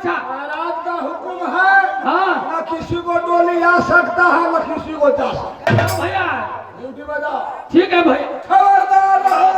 अच्छा महाराज का हुक्म है, हाँ न किसी को डोली आ सकता है न किसी को जा सकता है। भैया ड्यूटी बजाओ। ठीक है भाई। खबरदार रहो।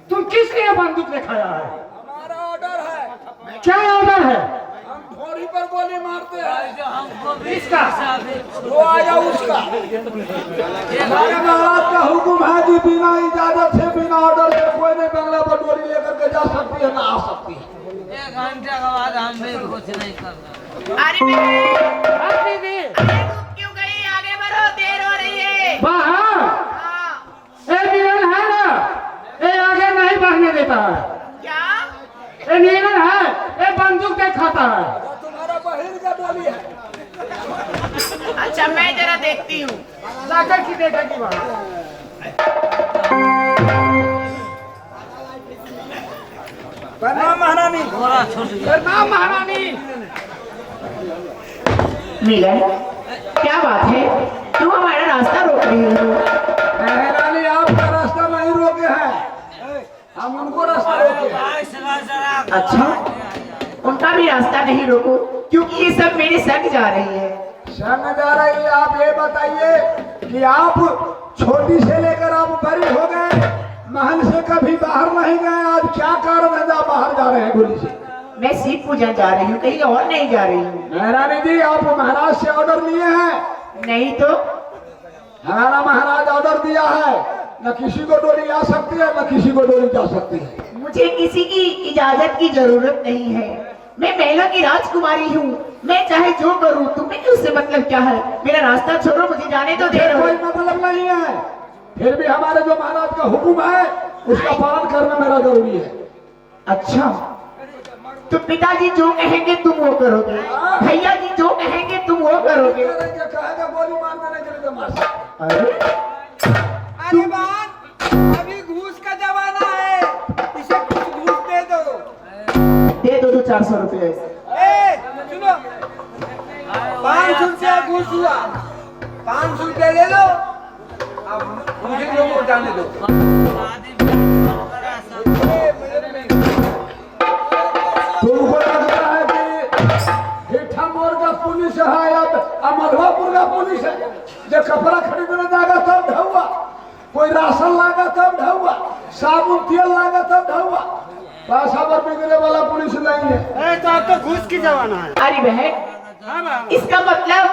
तुम किस लिए बंदूक लेकर आया है? हमारा ऑर्डर है। क्या ऑर्डर है? हम भोरी पर गोली मारते हैं। किसका? वो आया उसका। हमारे महाराज का हुक्म है कि बिना इजाजत से बिना ऑर्डर से कोई नहीं बंगला पर गोली लेकर के जा सकती है ना आ सकती है। 1 घंटे के बाद हम भी कुछ नहीं करना। अरे दीदी क्यों गई? आगे बढ़ो, देर हो रही है। बाहर हाँ। ए नीलन है ना, ए आगे नहीं बढ़ने देता है। क्या? ए नीलन है, ए बंदूक के खाता है। वो तुम्हारा बहिर का गोली है। अच्छा मैं जरा देखती हूँ। जाकर की देखेगी वहाँ। प्रणाम महारानी। थोड़ा छूट गया। प्रणाम महारानी। मिलन, क्या बात है? तुम हमारा रास्ता रोक रही हो। महारानी आपका रास्ता नहीं रोके हैं, हम उनको रास्ता रोके हैं। अच्छा, उनका भी रास्ता नहीं रोको क्योंकि ये सब मेरे संग जा रही है। संग जा रही है। आप ये बताइए कि आप छोटी से लेकर आप बड़ी हो गए, महल से कभी बाहर नहीं गए, आज क्या कारण है आप बाहर जा रहे हैं गोली से? मैं शिव पूजन जा रही हूँ, कहीं और नहीं जा रही हूँ। महारानी जी आप महाराज से ऑर्डर लिए हैं? नहीं तो हमारा महाराज ऑर्डर दिया है, न किसी को डोली आ सकती है न किसी को डोली जा सकती है। मुझे किसी की इजाजत की जरूरत नहीं है। मैं महिला की राजकुमारी हूँ, मैं चाहे जो करूँ, तुम्हें उससे मतलब क्या है? मेरा रास्ता छोड़ो, मुझे जाने तो दे कोई मतलब नहीं है, फिर भी हमारे जो महाराज का हुक्म है उसका पालन करना मेरा जरूरी है। अच्छा, तो पिताजी जो कहेंगे तुम वो करोगे, भैया जी जो कहेंगे तुम वो करोगे। कहेगा गोली मार देने के लिए तो मार सकते। अरे अरे बात अभी घूस का जमाना है, इसे कुछ घूस दे दो। दे दो 400 रुपये। ए सुनो, 500 रुपया घूस हुआ, 500 रुपया ले लो। अब मुझे लोगों को जाने दो। तुमको लगता है कि हिठा मोर का पुलिस है या अमरवापुर का पुलिस है? जो कपड़ा खरीदने जाएगा तब ढहुआ, कोई राशन लागा तब ढहुआ, साबुन तेल लागा तब ढहुआ। पैसा पर बिगड़ने वाला पुलिस नहीं है। तो अब तो घूस की जमाना है। अरे बहन, इसका मतलब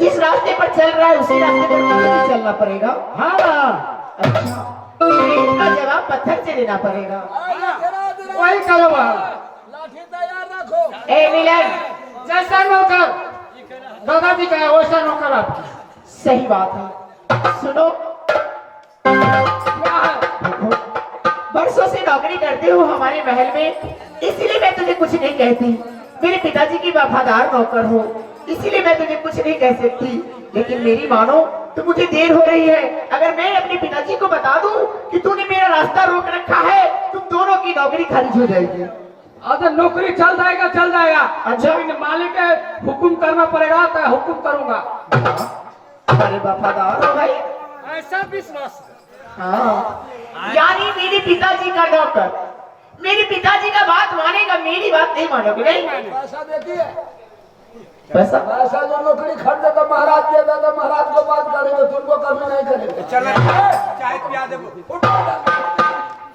जिस रास्ते पर चल रहा है उसी रास्ते पर मुझे भी चलना पड़ेगा। हाँ अच्छा, इसका जवाब पत्थर से देना पड़ेगा। वही करो वहाँ। लाठी तैयार रखो। ए मिलन, जैसा नौकर दादाजी का है वैसा नौकर आपकी। सही बात है। सुनो, क्या है? देखो, बड़ वर्षों से नौकरी करते हो हमारे महल में, इसीलिए मैं तुझे कुछ नहीं कहती। मेरे पिताजी की वफादार नौकर हो, इसीलिए मैं तुझे कुछ नहीं कह सकती। लेकिन मेरी मानो, तो मुझे देर हो रही है। अगर मैं अपने पिताजी को बता दूं कि तूने मेरा रास्ता रोक रखा है, तुम दोनों की नौकरी खारिज हो जाएगी। अच्छा नौकरी चल जाएगा, चल जाएगा। अच्छा। लेकिन मालिक है हुक्म करना पड़ेगा, तो हुक्म करूंगा। अरे वफादार हो भाई। ऐसा विश्वास। हाँ, यानी मेरे पिताजी का नौकर, मेरे पिताजी का बात मानेगा, मेरी बात नहीं मानोगे। नहीं पैसा देखिए, पैसा पैसा जो नौकरी खरीदे तो महाराज देता, तो महाराज को बात करेंगे, तुमको कभी नहीं करेंगे। चलो चाय पिया दे।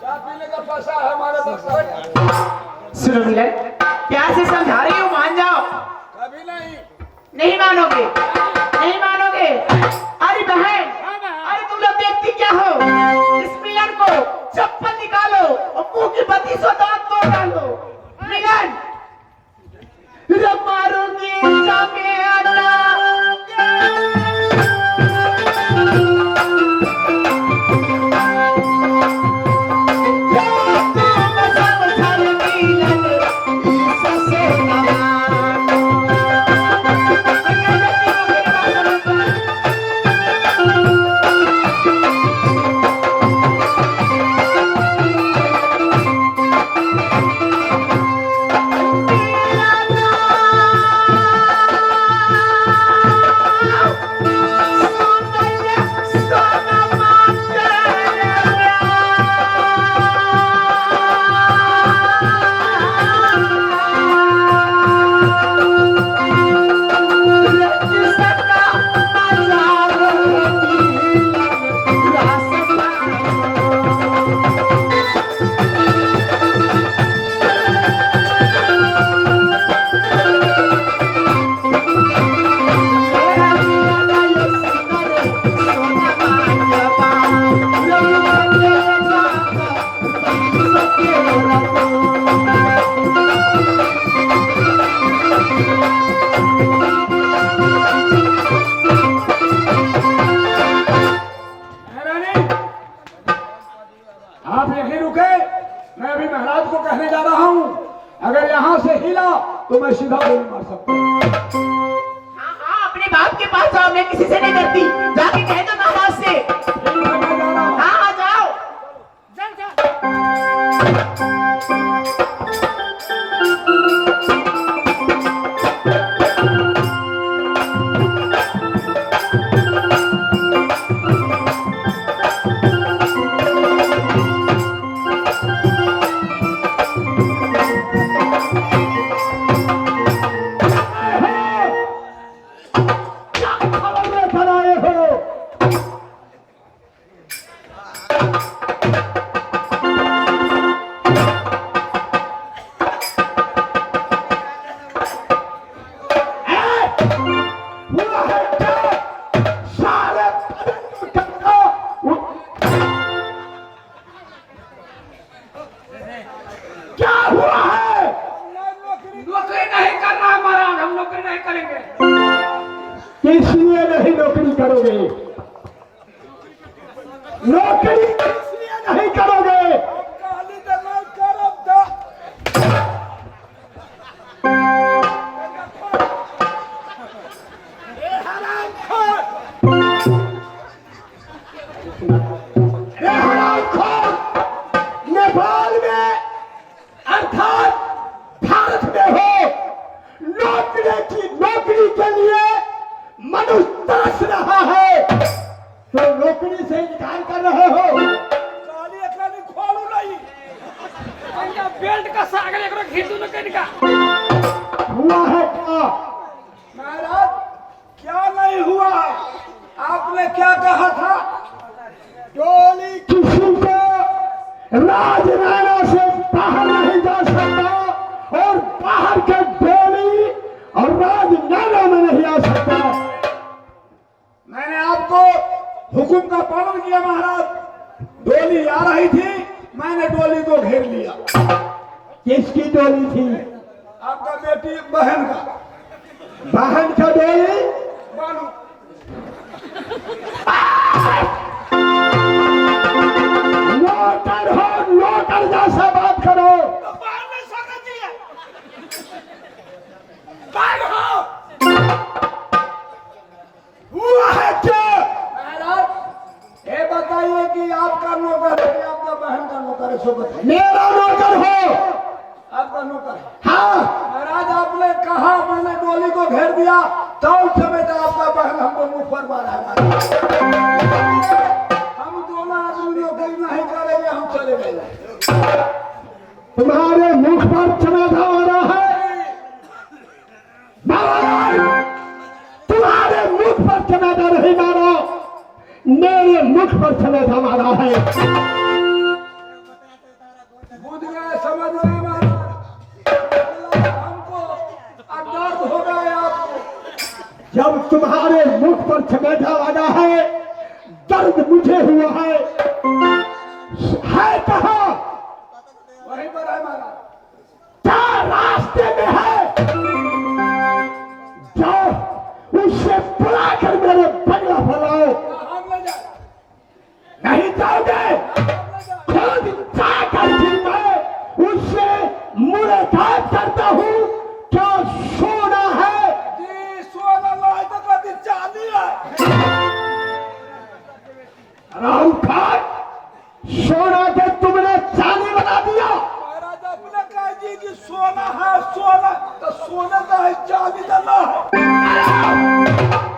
चाय पीने का पैसा है हमारे बक्सा में। सुनो मिलन, प्यार से समझा रही हूँ, मान जाओ। कभी नहीं। नहीं मानोगे, नहीं मानोगे। अरे बहन, अरे तुम लोग देखती क्या हो? इस मिलन को चप्पल निकालो और मुंह की बत्ती सो दांत तोड़ डालो। मिलन, जब मारूंगी जाके आना। आप यहीं रुके, मैं अभी महाराज को कहने जा रहा हूँ। अगर यहाँ से हिला तो मैं सीधा गोली मार सकता हूँ। हाँ हाँ, अपने बाप के पास जाओ, मैं किसी से नहीं डरती। जाके कह दो महाराज से। ठीक है, मैं जा रहा हूँ। हाँ हाँ, जाओ। नौकरी नहीं करना है महाराज, हम नौकरी नहीं करेंगे। इसलिए नहीं नौकरी करोगे, नौकरी इसलिए नहीं करोगे। नेपाल में अर्थात भारत में हो, नौकरी के लिए मनुष्य तरस रहा है, तो नौकरी से इनकार कर रहे हो। बेल्ट का सागर एक घिटू न कहीं का हुआ है क्या महाराज? क्या नहीं हुआ? आपने क्या कहा था? टोली किसी को राजनारा से बाहर नहीं जा सकता और बाहर के टोली और राजनारा में नहीं आ सकता। मैंने आपको हुक्म का पालन किया महाराज। डोली आ रही थी, मैंने डोली को घेर लिया। किसकी डोली थी? आपका बेटी बहन का। बहन का डोली बानू। नौकर हो, नौकर। नौकर जैसा बात करो। तो बाहर में सोना चाहिए। बाहर हो। हुआ है क्या? महाराज ये बताइए कि आपका नौकर है कि आपका बहन का नौकर है? सो बताइए। मेरा नौकर हो। आपका नौकर? हाँ महाराज, आपने कहा, मैंने डोली को घेर दिया तो उस समय तक आपका बहन हमको मुंह पर मारा है। हम दोनों आदमी नौकरी नहीं करेंगे, हम चले गए। तुम्हारे मुख पर चमेटा मारा है। तुम्हारे मुख पर चमेटा नहीं मारा, मेरे मुख पर चमेटा मारा है। बुझ गए, समझ गए महाराज? हमको दर्द हो गए आपको। जब तुम्हारे मुख पर चमेटा लगा है, दर्द मुझे हुआ है कहाँ? वहीं पर है महाराज। क्या रास्ते में है? जाओ उससे बुलाकर मेरे बंगला फैलाओ। नहीं जाओगे? खुद जाकर भी मैं उससे मुलाकात करता हूँ। क्या सोना है? जी सोना नहीं तो कभी चांदी है। राम खान, सोना के तुमने चांदी बना दिया। महाराज अपने कहा जी कि सोना है, सोना तो सोना का है, चांदी का ना है।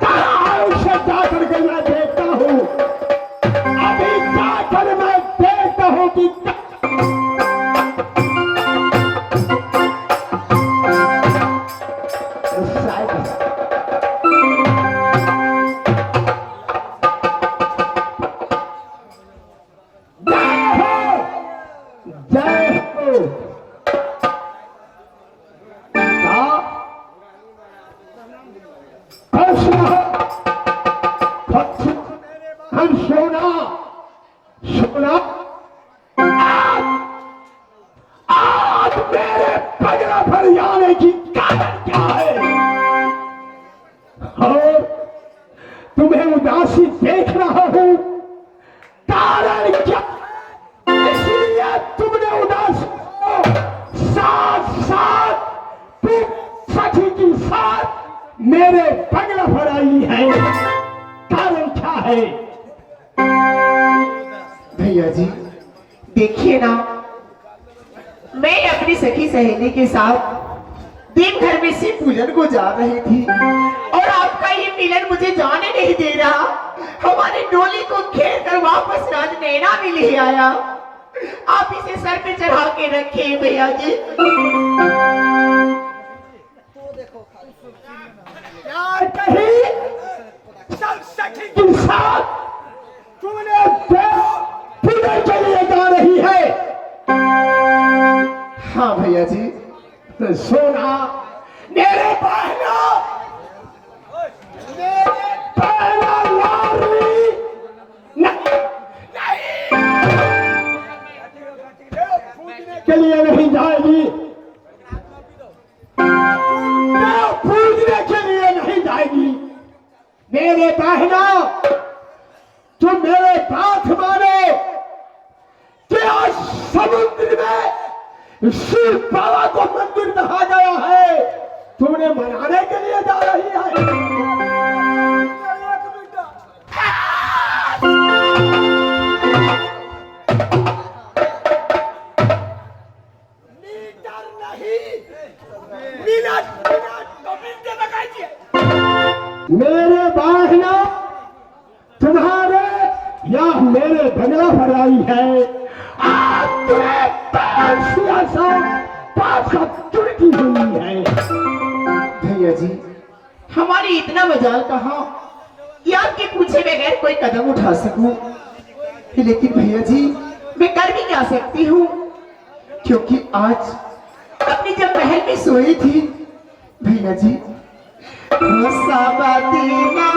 कहाँ है? उसे जाकर के मैं देखता हूँ। अभी जाकर मैं देखता हूँ कि आज मेरे बगला पर आने की कारण क्या है? और तुम्हें उदासी देख रहा हूं, कारण क्या? इसलिए तुमने उदासी को साथ साथ तुम सखी के साथ मेरे बगला पर आई है। कारण क्या है? भैया जी देखिए ना, मैं अपनी सखी सहेली के साथ दिन घर में से पूजन को जा रही थी और आपका ये मिलन मुझे जाने नहीं दे रहा। हमारे डोली को घेर कर वापस राज नैना में ले आया। आप इसे सर पे चढ़ा के रखे भैया जी। क्या कही? सखी के साथ तुमने पूजन के लिए जा रही है? हाँ भैया जी। सोना मेरे बहना, लाडली नहीं के लिए नहीं जाएगी। पूजने के लिए नहीं जाएगी। मेरे बहना, तुम मेरे बात मानो कि आज समुद्र में शिव बाबा को मंदिर कहा गया है, तुमने मनाने के लिए जा रही है। मीटर नहीं, मिनट तो मिनट लगाइए। मेरे बहना, तुम्हारे या मेरे बंगला पर आई है। आज तुम्हें चुड़की हुई है। भैया जी हमारी इतना मजाल कहा कि आपके पूछे बगैर कोई कदम उठा सकूं। लेकिन भैया जी मैं कर भी क्या सकती हूँ, क्योंकि आज अपनी जब महल में सोई थी भैया जी, सपना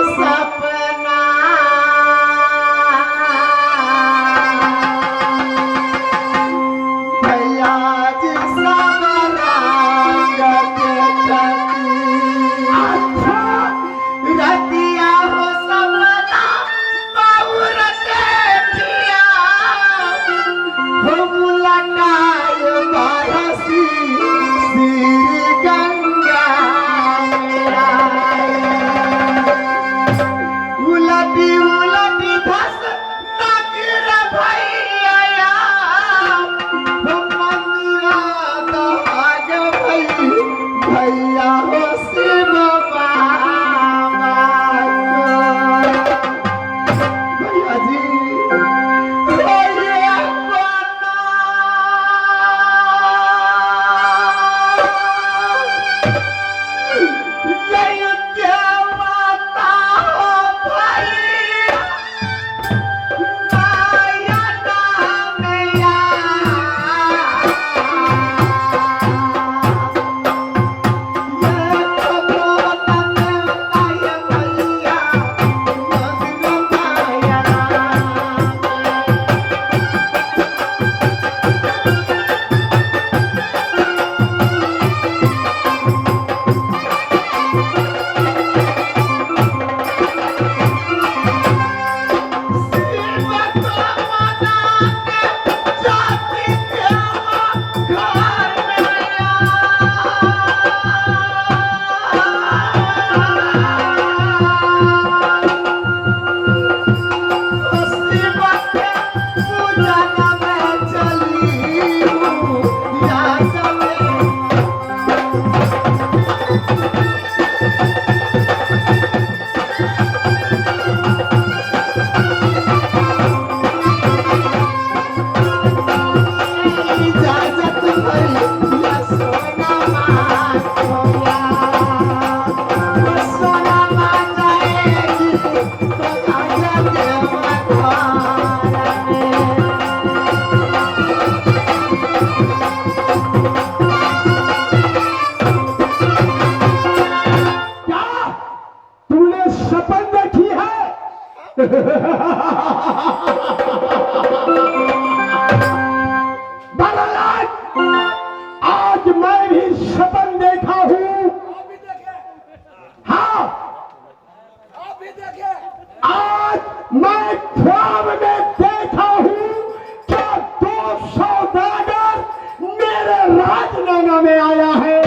दुनिया में आया है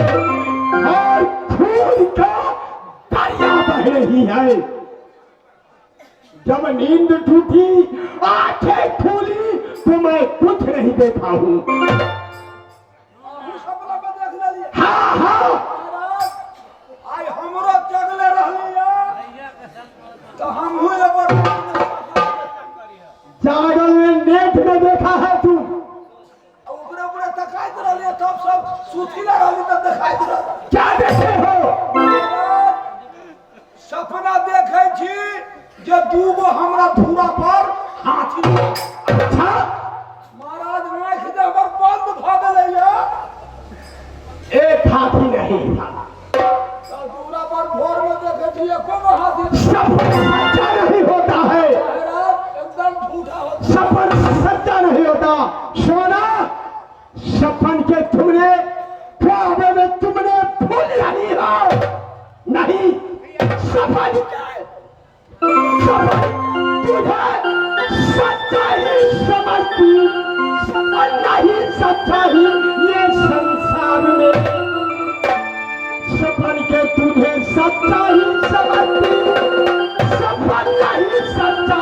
और खून का दरिया बह रही है। जब नींद टूटी, आंखें खुली तो मैं कुछ नहीं देखा हूँ। सपना में देख लेलिए। हाँ हाँ, आई हमरो जगले रहली तो हम हुए जागल में नेट में देखा है तू। ऊपरे ऊपरे तकाइत रहली तब सब सूती रहली तब देखाइत रहल। क्या देखे हो? सपना देखे छी जे दूगो हमरा धूरा पर हाथी। अच्छा, महाराज आँख जे हमर बंद भ गेलै एक हाथी नहीं था। तो धूरा पर भोर में देखे छी एको गो हाथी। सपन सच्चा नहीं होता है, महाराज एकदम झूठा होता। सपन सच्चा नहीं होता। सोना, सपन के तुमने ख्वाबे में तुमने भूल रही हो। नहीं, सपन तुझे सच्चा ही समझती, सपन नहीं सच्चा ही ये संसार में। सपन के तुझे सच्चा ही समझती, सपन नहीं सच्चा।